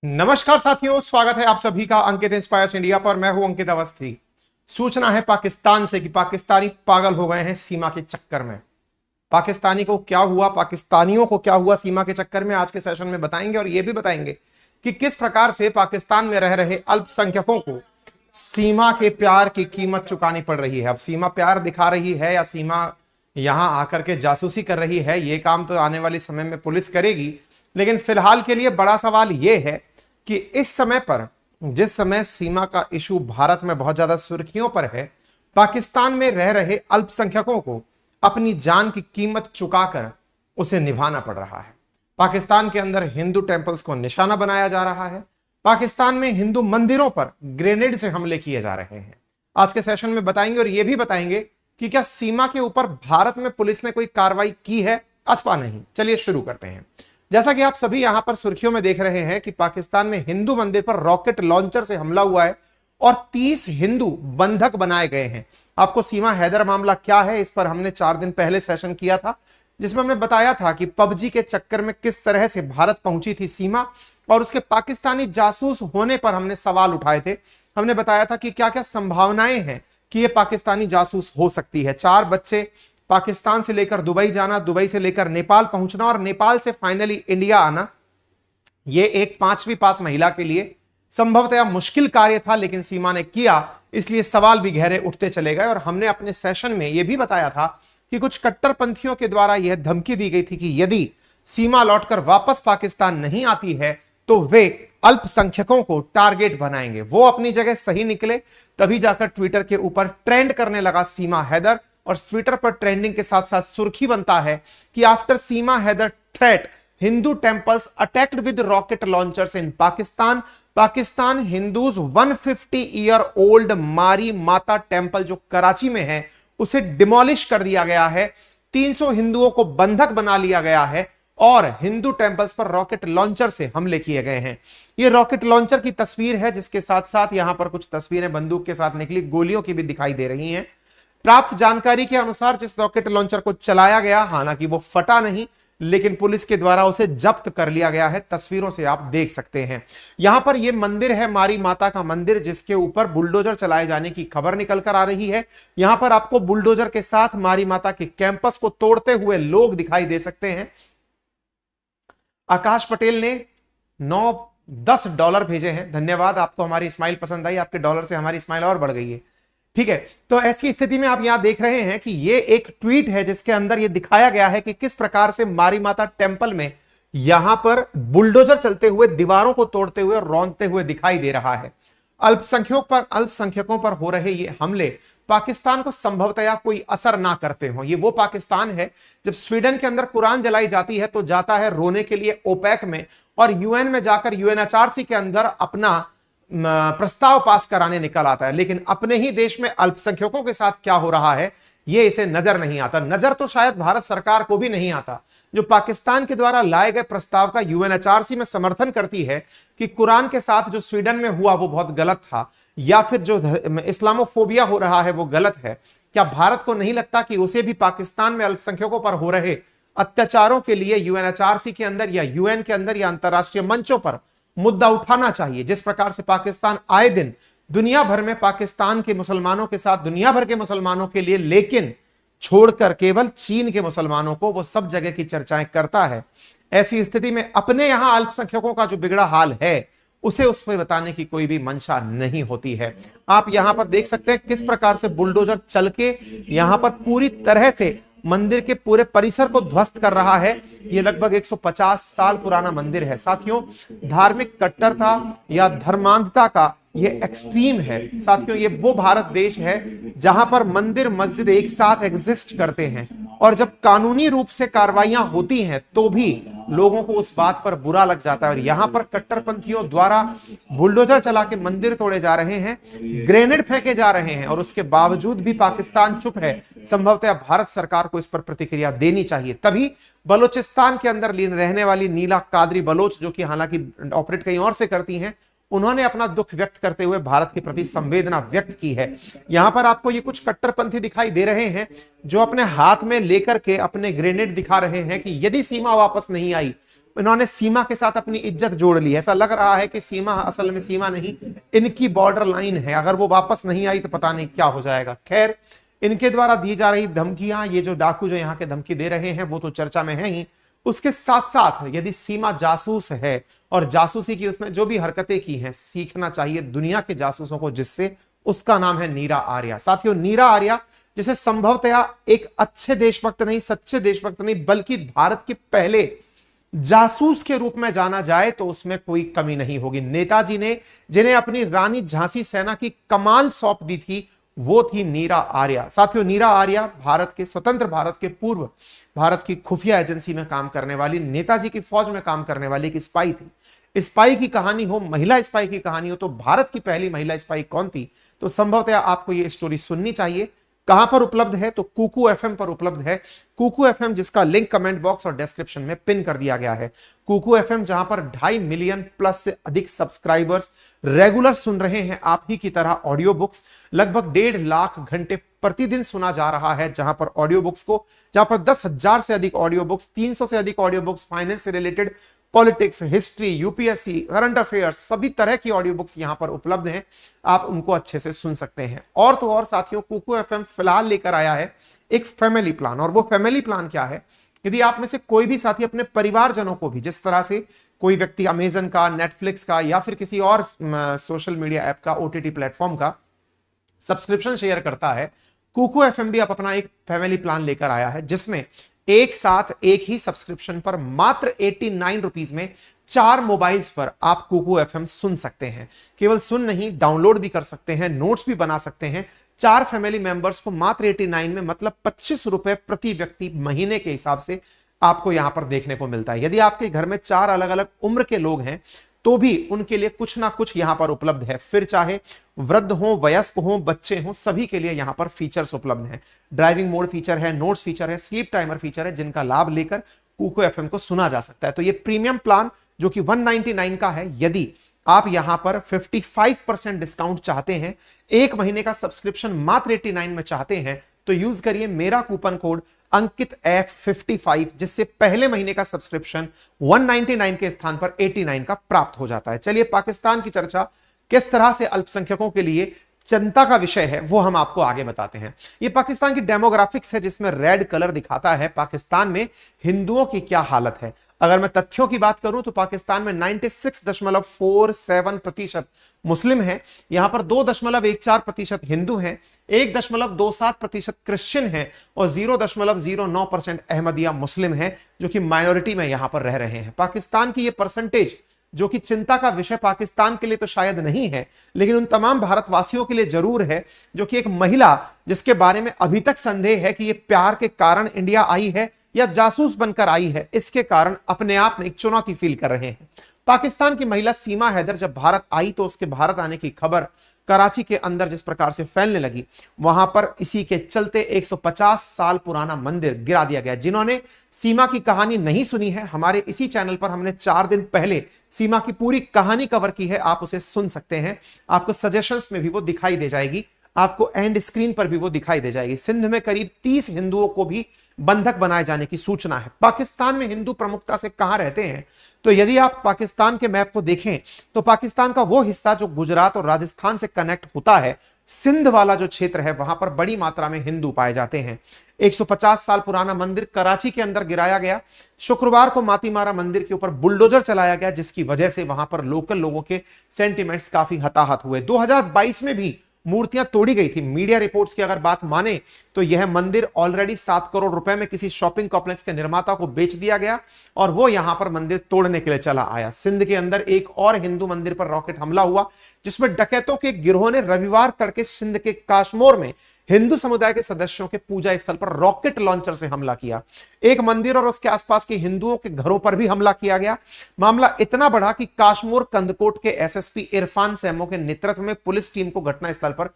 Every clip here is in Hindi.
नमस्कार साथियों, स्वागत है आप सभी का अंकित इंस्पायर्स इंडिया पर। मैं हूं अंकित अवस्थी। सूचना है पाकिस्तान से कि पाकिस्तानी पागल हो गए हैं सीमा के चक्कर में। पाकिस्तानी को क्या हुआ, पाकिस्तानियों को क्या हुआ सीमा के चक्कर में, आज के सेशन में बताएंगे। और यह भी बताएंगे कि किस प्रकार से पाकिस्तान में रह रहे अल्पसंख्यकों को सीमा के प्यार की कीमत चुकानी पड़ रही है। अब सीमा प्यार दिखा रही है या सीमा यहां आकर के जासूसी कर रही है, यह काम तो आने वाले समय में पुलिस करेगी। लेकिन फिलहाल के लिए बड़ा सवाल यह है कि इस समय पर, जिस समय सीमा का इशू भारत में बहुत ज्यादा सुर्खियों पर है, पाकिस्तान में रह रहे अल्पसंख्यकों को अपनी जान की कीमत चुकाकर उसे निभाना पड़ रहा है। पाकिस्तान के अंदर हिंदू टेंपल्स को निशाना बनाया जा रहा है। पाकिस्तान में हिंदू मंदिरों पर ग्रेनेड से हमले किए जा रहे हैं। आज के सेशन में बताएंगे और यह भी बताएंगे कि क्या सीमा के ऊपर भारत में पुलिस ने कोई कार्रवाई की है अथवा नहीं। चलिए शुरू करते हैं। जैसा कि आप सभी यहां पर सुर्खियों में देख रहे हैं कि पाकिस्तान में हिंदू मंदिर पर रॉकेट लॉन्चर से हमला हुआ है और 30 हिंदू बंधक बनाए गए हैं। आपको सीमा हैदर मामला क्या है, इस पर हमने 4 दिन पहले सेशन किया था, जिसमें हमने बताया था कि पबजी के चक्कर में किस तरह से भारत पहुंची थी सीमा, और उसके पाकिस्तानी जासूस होने पर हमने सवाल उठाए थे। हमने बताया था कि क्या क्या संभावनाएं हैं कि यह पाकिस्तानी जासूस हो सकती है। 4 बच्चे पाकिस्तान से लेकर दुबई जाना, दुबई से लेकर नेपाल पहुंचना और नेपाल से फाइनली इंडिया आना, यह एक 5वीं पास महिला के लिए संभवतः मुश्किल कार्य था, लेकिन सीमा ने किया। इसलिए सवाल भी गहरे उठते चले गए। और हमने अपने सेशन में यह भी बताया था कि कुछ कट्टरपंथियों के द्वारा यह धमकी दी गई थी कि यदि सीमा लौटकर वापस पाकिस्तान नहीं आती है तो वे अल्पसंख्यकों को टारगेट बनाएंगे। वो अपनी जगह सही निकले, तभी जाकर ट्विटर के ऊपर ट्रेंड करने लगा सीमा हैदर। और ट्विटर पर ट्रेंडिंग के साथ साथ सुर्खी बनता है कि after Seema Haider threat, Hindu temples attacked with rocket launchers in Pakistan. Pakistan Hindus 150 year old Mari Mata temple जो कराची में है, उसे डिमोलिश कर दिया गया है। 300 हिंदुओं को बंधक बना लिया गया है और हिंदू टेंपल्स पर रॉकेट लॉन्चर से हमले किए गए हैं। यह रॉकेट लॉन्चर की तस्वीर है, जिसके साथ साथ यहां पर कुछ तस्वीरें बंदूक के साथ निकली गोलियों की भी दिखाई दे रही हैं। प्राप्त जानकारी के अनुसार जिस रॉकेट लॉन्चर को चलाया गया, हालांकि वो फटा नहीं, लेकिन पुलिस के द्वारा उसे जब्त कर लिया गया है। तस्वीरों से आप देख सकते हैं। यहां पर यह मंदिर है, मारी माता का मंदिर, जिसके ऊपर बुलडोजर चलाए जाने की खबर निकल कर आ रही है। यहां पर आपको बुलडोजर के साथ मारी माता के कैंपस को तोड़ते हुए लोग दिखाई दे सकते हैं। आकाश पटेल ने 9-10 डॉलर भेजे हैं, धन्यवाद। आपको हमारी स्माइल पसंद आई, आपके डॉलर से हमारी स्माइल और बढ़ गई है। ठीक है, तो ऐसी स्थिति में आप यहां देख रहे हैं कि यह एक ट्वीट है जिसके अंदर यह दिखाया गया है कि किस प्रकार से मारी माता टेंपल में यहां पर बुलडोजर चलते हुए दीवारों को तोड़ते हुए रौंदते हुए दिखाई दे रहा है। अल्पसंख्यकों पर हो रहे ये हमले पाकिस्तान को संभवतया कोई असर ना करते हो। ये वो पाकिस्तान है जब स्वीडन के अंदर कुरान जलाई जाती है तो जाता है रोने के लिए ओपेक में, और यूएन में जाकर यूएनएचआरसी के अंदर अपना प्रस्ताव पास कराने निकल आता है। लेकिन अपने ही देश में अल्पसंख्यकों के साथ क्या हो रहा है यह इसे नजर नहीं आता। नजर तो शायद भारत सरकार को भी नहीं आता, जो पाकिस्तान के द्वारा लाए गए प्रस्ताव का यूएनएचआरसी में समर्थन करती है कि कुरान के साथ जो स्वीडन में हुआ वो बहुत गलत था, या फिर जो इस्लामोफोबिया हो रहा है वो गलत है। क्या भारत को नहीं लगता कि उसे भी पाकिस्तान में अल्पसंख्यकों पर हो रहे अत्याचारों के लिए यूएनएचआरसी के अंदर या यूएन के अंदर या अंतरराष्ट्रीय मंचों पर मुद्दा उठाना चाहिए? जिस प्रकार से पाकिस्तान आए दिन दुनिया भर में पाकिस्तान के मुसलमानों के साथ दुनिया भर के मुसलमानों के लिए, लेकिन छोड़कर केवल चीन के मुसलमानों को, वो सब जगह की चर्चाएं करता है। ऐसी स्थिति में अपने यहां अल्पसंख्यकों का जो बिगड़ा हाल है उसे उस पर बताने की कोई भी मंशा नहीं होती है। आप यहां पर देख सकते हैं किस प्रकार से बुलडोजर चल के यहां पर पूरी तरह से मंदिर के पूरे परिसर को ध्वस्त कर रहा है। यह लगभग 150 साल पुराना मंदिर है। साथियों, धार्मिक कट्टरता या धर्मांधता का यह एक्सट्रीम है। साथियों, ये वो भारत देश है जहां पर मंदिर मस्जिद एक साथ एग्जिस्ट करते हैं, और जब कानूनी रूप से कार्रवाइयां होती हैं तो भी लोगों को उस बात पर बुरा लग जाता है। और यहां पर कट्टरपंथियों द्वारा बुलडोजर चला के मंदिर तोड़े जा रहे हैं, ग्रेनेड फेंके जा रहे हैं, और उसके बावजूद भी पाकिस्तान चुप है। संभवतः भारत सरकार को इस पर प्रतिक्रिया देनी चाहिए। तभी बलोचिस्तान के अंदर रहने वाली नीला कादरी बलोच, जो कि हालांकि ऑपरेट कहीं और से करती हैं, उन्होंने अपना दुख व्यक्त करते हुए भारत के प्रति संवेदना व्यक्त की है। यहां पर आपको ये कुछ कट्टरपंथी दिखाई दे रहे हैं जो अपने हाथ में लेकर के अपने ग्रेनेड दिखा रहे हैं कि यदि सीमा वापस नहीं आई इन्होंने सीमा के साथ अपनी इज्जत जोड़ ली। ऐसा लग रहा है कि सीमा असल में सीमा नहीं, इनकी बॉर्डर लाइन है। अगर वो वापस नहीं आई तो पता नहीं क्या हो जाएगा। खैर, इनके द्वारा दी जा रही धमकियां, ये जो डाकू जो यहाँ के धमकी दे रहे हैं वो तो चर्चा में है ही। उसके साथ साथ यदि सीमा जासूस है और जासूसी की उसने जो भी हरकतें की हैं, सीखना चाहिए दुनिया के जासूसों को, जिससे उसका नाम है नीरा आर्या। साथियों, नीरा आर्या जिसे संभवतया एक अच्छे देशभक्त नहीं, सच्चे देशभक्त नहीं, बल्कि भारत के पहले जासूस के रूप में जाना जाए तो उसमें कोई कमी नहीं होगी। नेताजी ने जिन्हें अपनी रानी झांसी सेना की कमान सौंप दी थी वो थी नीरा आर्या। साथियों, नीरा आर्या भारत के स्वतंत्र भारत के पूर्व भारत की खुफिया एजेंसी में काम करने वाली, नेताजी की फौज में काम करने वाली एक स्पाई थी। स्पाई की कहानी हो, महिला स्पाई की कहानी हो, तो भारत की पहली महिला स्पाई कौन थी? तो संभवतः आपको यह स्टोरी सुननी चाहिए। कहां पर उपलब्ध है? तो कुकू एफएम पर उपलब्ध है। कुकू एफएम जिसका लिंक कमेंट बॉक्स और डिस्क्रिप्शन में पिन कर दिया गया है। कुकू एफएम जहां पर 2.5 मिलियन प्लस से अधिक सब्सक्राइबर्स रेगुलर सुन रहे हैं आप ही की तरह ऑडियो बुक्स, लगभग 1.5 लाख घंटे प्रतिदिन सुना जा रहा है। जहां पर ऑडियो बुक्स को, जहां पर 10,000 से अधिक ऑडियो बुक्स, 300 से अधिक ऑडियो बुक्स फाइनेंस से related, politics, history, UPSC, current affairs, सभी तरह की ऑडियो बुक्स यहां पर उपलब्ध हैं। आप उनको अच्छे से सुन सकते हैं। और तो और साथियों, कुकू एफएम फिलहाल लेकर आया है एक फैमिली प्लान। और वो फैमिली प्लान क्या है? यदि आप में से कोई भी साथी अपने परिवारजनों को भी, जिस तरह से कोई व्यक्ति अमेजन का, नेटफ्लिक्स का या फिर किसी और सोशल मीडिया ऐप का, ओटीटी प्लेटफॉर्म का सब्सक्रिप्शन शेयर करता है, कुकू एफएम भी आप अपना एक फैमिली प्लान लेकर आया है, जिसमें एक साथ एक ही सब्सक्रिप्शन पर मात्र 89 रुपीस में 4 मोबाइल्स पर आप कुकू एफएम सुन सकते हैं। केवल सुन नहीं, डाउनलोड भी कर सकते हैं, नोट्स भी बना सकते हैं। 4 फैमिली मेंबर्स को मात्र 89 में, मतलब 25 रुपए प्रति व्यक्ति महीने के हिसाब से आपको यहां पर देखने को मिलता है। यदि आपके घर में 4 अलग अलग उम्र के लोग हैं तो भी उनके लिए कुछ ना कुछ यहां पर उपलब्ध है। फिर चाहे वृद्ध हो, वयस्क हो, बच्चे हो, सभी के लिए यहां पर फीचर्स उपलब्ध हैं। ड्राइविंग मोड फीचर है, नोट्स फीचर है, स्लीप टाइमर फीचर है, जिनका लाभ लेकर कुकू एफएम को सुना जा सकता है। तो ये प्रीमियम प्लान जो कि 199 का है, यदि आप यहां पर 55% डिस्काउंट चाहते हैं, एक महीने का सब्सक्रिप्शन मात्र 89 में चाहते हैं, तो यूज करिए मेरा कूपन कोड अंकित F55, जिससे पहले महीने का सब्सक्रिप्शन 199 के स्थान पर 89 का प्राप्त हो जाता है। चलिए, पाकिस्तान की चर्चा किस तरह से अल्पसंख्यकों के लिए चिंता का विषय है वो हम आपको आगे बताते हैं। ये पाकिस्तान की डेमोग्राफिक्स है, जिसमें रेड कलर दिखाता है पाकिस्तान में हिंदुओं की क्या हालत है। अगर मैं तथ्यों की बात करूं तो पाकिस्तान में 96.47% मुस्लिम हैं, यहां पर 2.14% हिंदू हैं, 1.27% क्रिश्चियन हैं और 0.09% अहमदिया मुस्लिम हैं, जो कि माइनॉरिटी में यहां पर रह रहे हैं। पाकिस्तान की ये परसेंटेज, जो कि चिंता का विषय पाकिस्तान के लिए तो शायद नहीं है, लेकिन उन तमाम भारतवासियों के लिए जरूर है, जो कि एक महिला जिसके बारे में अभी तक संदेह है कि ये प्यार के कारण इंडिया आई है या जासूस बनकर आई है, इसके कारण अपने आप में एक चुनौती फील कर रहे हैं। पाकिस्तान की महिला सीमा हैदर जब भारत आई तो उसके भारत आने की खबर कराची के अंदर जिस प्रकार से फैलने लगी, वहां पर इसी के चलते 150 साल पुराना मंदिर गिरा दिया गया। जिन्होंने सीमा की कहानी नहीं सुनी है, हमारे इसी चैनल पर हमने 4 दिन पहले सीमा की पूरी कहानी कवर की है, आप उसे सुन सकते हैं। आपको सजेशंस में भी वो दिखाई दे जाएगी, आपको एंड स्क्रीन पर भी वो दिखाई दे जाएगी। सिंध में करीब 30 हिंदुओं को भी बंधक बनाए जाने की सूचना है। पाकिस्तान में हिंदू प्रमुखता से कहां रहते हैं? तो यदि आप पाकिस्तान के मैप को देखें तो पाकिस्तान का वो हिस्सा जो गुजरात और राजस्थान से कनेक्ट होता है, सिंध वाला जो क्षेत्र है, वहां पर बड़ी मात्रा में हिंदू पाए जाते हैं। 150 साल पुराना मंदिर कराची के अंदर गिराया गया। शुक्रवार को मातीमारा मंदिर के ऊपर बुलडोजर चलाया गया, जिसकी वजह से वहां पर लोकल लोगों के सेंटिमेंट्स काफी हताहत हुए। 2022 में भी मूर्तियां तोड़ी गई थी। मीडिया रिपोर्ट्स की अगर बात माने तो यह मंदिर ऑलरेडी 7 करोड़ रुपए में किसी शॉपिंग कॉम्प्लेक्स के निर्माता को बेच दिया गया और वो यहां पर मंदिर तोड़ने के लिए चला आया। सिंध के अंदर एक और हिंदू मंदिर पर रॉकेट हमला हुआ, जिसमें डकैतों के गिरोह ने रविवार तड़के सिंध के काशमोर में हिंदू समुदाय के सदस्यों के पूजा स्थल पर रॉकेट लॉन्चर से हमला किया। एक मंदिर और उसके आसपास के हिंदुओं के घरों पर भी हमला किया गया। मामला इतना बढ़ा कि काशमोर कंदकोट के एसएसपी इरफान सैमो के नेतृत्व में पुलिस टीम को घटनास्थल पर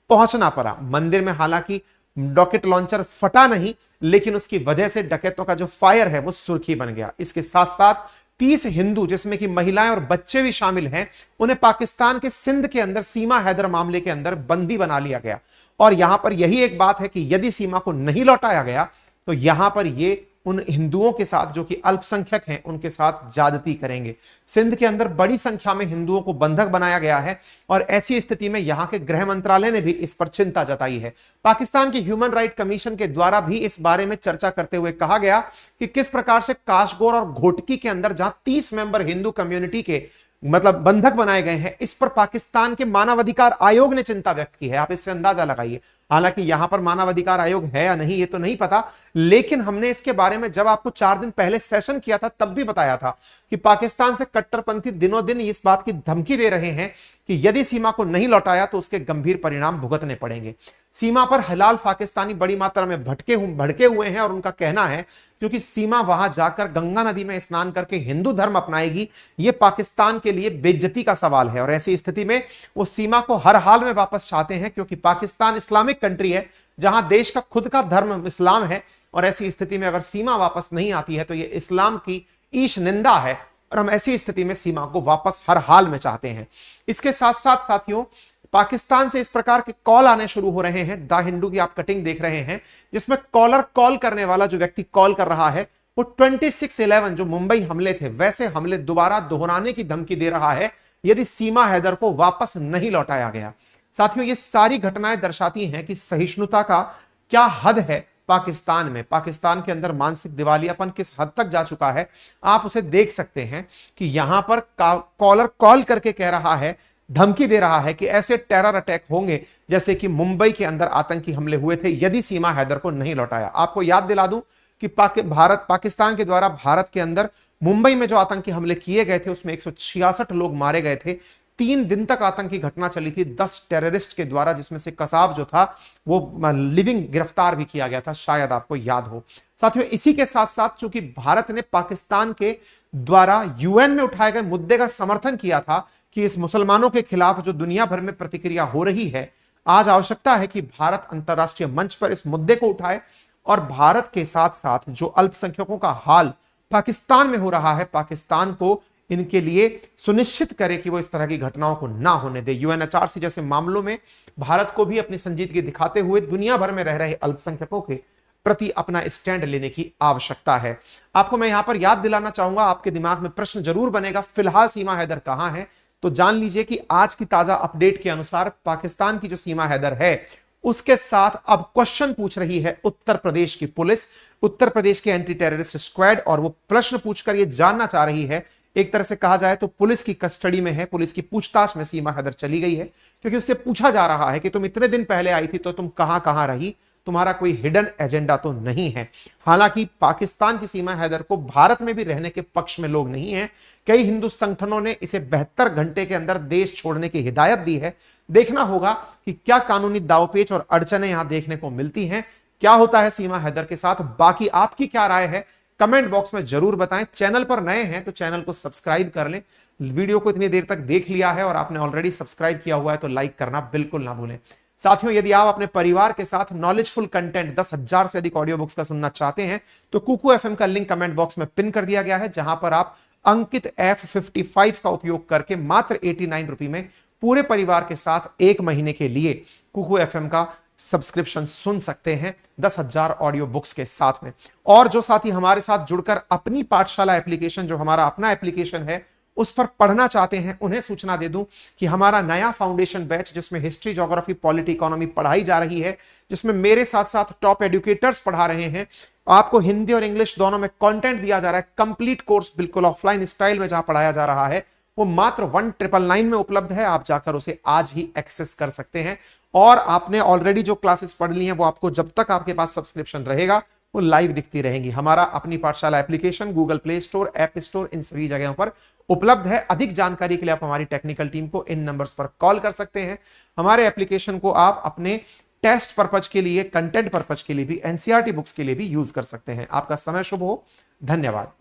पहुंचना पड़ा। मंदिर में हालांकि रॉकेट लॉन्चर फटा नहीं, लेकिन उसकी वजह से डकैतों का जो फायर है वो सुर्खी बन गया। इसके साथ साथ 30 हिंदू, जिसमें कि महिलाएं और बच्चे भी शामिल हैं, उन्हें पाकिस्तान के सिंध के अंदर सीमा हैदर मामले के अंदर बंदी बना लिया गया। और यहां पर यही एक बात है कि यदि सीमा को नहीं लौटाया गया तो यहां पर यह उन हिंदुओं के साथ जो कि अल्पसंख्यक हैं उनके साथ ज्यादती करेंगे। सिंध के अंदर बड़ी संख्या में हिंदुओं को बंधक बनाया गया है और ऐसी स्थिति में यहां के गृह मंत्रालय ने भी इस पर चिंता जताई है। पाकिस्तान की ह्यूमन राइट कमीशन के द्वारा भी इस बारे में चर्चा करते हुए कहा गया कि किस प्रकार से काशगोर और घोटकी के अंदर जहां 30 मेंबर हिंदू कम्युनिटी के मतलब बंधक बनाए गए हैं, इस पर पाकिस्तान के मानवाधिकार आयोग ने चिंता व्यक्त की है। आप इससे अंदाजा लगाइए। हालांकि यहां पर मानवाधिकार आयोग है या नहीं ये तो नहीं पता, लेकिन हमने इसके बारे में जब आपको 4 दिन पहले सेशन किया था तब भी बताया था कि पाकिस्तान से कट्टरपंथी दिनों दिन इस बात की धमकी दे रहे हैं कि यदि सीमा को नहीं लौटाया तो उसके गंभीर परिणाम भुगतने पड़ेंगे। सीमा पर हिलाल पाकिस्तानी बड़ी मात्रा में भड़के हुए हैं और उनका कहना है क्योंकि सीमा वहां जाकर गंगा नदी में स्नान करके हिंदू धर्म अपनाएगी, यह पाकिस्तान के लिए बेइज्जती का सवाल है और ऐसी स्थिति में वो सीमा को हर हाल में वापस चाहते हैं क्योंकि पाकिस्तान इस्लामिक कंट्री है जहां देश का खुद का धर्म इस्लाम है और ऐसी स्थिति में अगर सीमा वापस नहीं आती है तो यह इस्लाम की ईश निंदा है और हम ऐसी स्थिति में सीमा को वापस हर हाल में चाहते हैं। इसके साथ साथ साथियों, पाकिस्तान से इस प्रकार के कॉल आने शुरू हो रहे हैं। द हिंदू की आप कटिंग देख रहे हैं जिसमें कॉलर कॉल करने वाला जो व्यक्ति कॉल कर रहा है वो 26/11 जो मुंबई हमले थे वैसे हमले दोबारा दोहराने की धमकी दे रहा है यदि सीमा हैदर को वापस नहीं लौटाया गया। साथियों, ये सारी घटनाएं दर्शाती हैं कि सहिष्णुता का क्या हद है पाकिस्तान में। पाकिस्तान के अंदर मानसिक दिवालियापन किस हद तक जा चुका है आप उसे देख सकते हैं कि यहां पर कॉलर कॉल करके कह रहा है, धमकी दे रहा है कि ऐसे टेरर अटैक होंगे जैसे कि मुंबई के अंदर आतंकी हमले हुए थे यदि सीमा हैदर को नहीं लौटाया। आपको याद दिला दूं कि पाकिस्तान के द्वारा भारत के अंदर मुंबई में जो आतंकी हमले किए गए थे उसमें 166 लोग मारे गए थे। 3 दिन तक आतंकी घटना चली थी 10 टेररिस्ट के द्वारा, जिसमें से कसाब जो था वो लिविंग गिरफ्तार भी किया गया था, शायद आपको याद हो। साथियों, इसी के साथ साथ चूंकि भारत ने पाकिस्तान के द्वारा यूएन में उठाए गए मुद्दे का समर्थन किया था कि इस मुसलमानों के खिलाफ जो दुनिया भर में प्रतिक्रिया हो रही है, आज आवश्यकता है कि भारत अंतरराष्ट्रीय मंच पर इस मुद्दे को उठाए और भारत के साथ साथ जो अल्पसंख्यकों का हाल पाकिस्तान में हो रहा है, पाकिस्तान को इनके लिए सुनिश्चित करे कि वो इस तरह की घटनाओं को ना होने दे। यूएनएचआरसी जैसे मामलों में भारत को भी अपनी संजीदगी दिखाते हुए दुनिया भर में रह रहे अल्पसंख्यकों के प्रति अपना स्टैंड लेने की आवश्यकता है। आपको मैं यहां पर याद दिलाना चाहूंगा, आपके दिमाग में प्रश्न जरूर बनेगा, फिलहाल सीमा हैदर कहां है? तो जान लीजिए कि आज की ताजा अपडेट के अनुसार पाकिस्तान की जो सीमा हैदर है उसके साथ अब क्वेश्चन पूछ रही है उत्तर प्रदेश की पुलिस, उत्तर प्रदेश के एंटी टेररिस्ट स्क्वाड, और वो प्रश्न पूछकर ये जानना चाह रही है, एक तरह से कहा जाए तो पुलिस की कस्टडी में है, पुलिस की पूछताछ में सीमा हैदर चली गई है क्योंकि उससे पूछा जा रहा है कि तुम इतने दिन पहले आई थी तो तुम कहां रही, तुम्हारा कोई हिडन एजेंडा तो नहीं है। हालांकि पाकिस्तान की सीमा हैदर को भारत में भी रहने के पक्ष में लोग नहीं हैं। कई हिंदू संगठनों ने इसे 72 घंटे के अंदर देश छोड़ने की हिदायत दी है। देखना होगा कि क्या कानूनी दावपेच और अड़चनें यहां देखने को मिलती हैं, क्या होता है सीमा हैदर के साथ। बाकी आपकी क्या राय है कमेंट बॉक्स में जरूर बताएं। चैनल पर नए हैं तो चैनल को सब्सक्राइब कर लें। वीडियो को इतनी देर तक देख लिया है और आपने ऑलरेडी सब्सक्राइब किया हुआ है तो लाइक करना बिल्कुल ना भूलें। साथियों, यदि आप अपने परिवार के साथ नॉलेजफुल कंटेंट 10,000 से अधिक ऑडियो बुक्स का सुनना चाहते हैं तो कुकू एफएम का लिंक कमेंट बॉक्स में पिन कर दिया गया है, जहां पर आप अंकित F55 का उपयोग करके मात्र 89 रुपए में पूरे परिवार के साथ 1 महीने के लिए कुकू एफएम का सब्सक्रिप्शन सुन सकते हैं 10,000 ऑडियो बुक्स के साथ में। और जो साथी हमारे साथ जुड़कर अपनी पाठशाला एप्लीकेशन, जो हमारा अपना एप्लीकेशन है, उस पर पढ़ना चाहते हैं, उन्हें सूचना दे दूं कि हमारा नया फाउंडेशन बैच जिसमें हिस्ट्री, ज्योग्राफी, पॉलिटी, इकोनॉमी पढ़ाई जा रही है, जिसमें मेरे साथ साथ टॉप एजुकेटर्स पढ़ा रहे हैं, आपको हिंदी और इंग्लिश दोनों में कंटेंट दिया जा रहा है। कंप्लीट कोर्स बिल्कुल ऑफलाइन स्टाइल में जहां पढ़ाया जा रहा है वो मात्र 1999 में उपलब्ध है। आप जाकर उसे आज ही एक्सेस कर सकते हैं। और आपने ऑलरेडी जो क्लासेस पढ़ ली हैं वो आपको जब तक आपके पास सब्सक्रिप्शन रहेगा वो लाइव दिखती रहेंगी। हमारा Apni Pathshala application Google Play Store, App Store, इन सभी जगहों पर उपलब्ध है। अधिक जानकारी के लिए आप हमारी टेक्निकल टीम को इन नंबर्स पर कॉल कर सकते हैं। हमारे एप्लीकेशन को आप अपने टेस्ट पर्पज के लिए, कंटेंट पर्पज के लिए भी, एनसीईआरटी बुक्स के लिए भी यूज कर सकते हैं। आपका समय शुभ हो। धन्यवाद।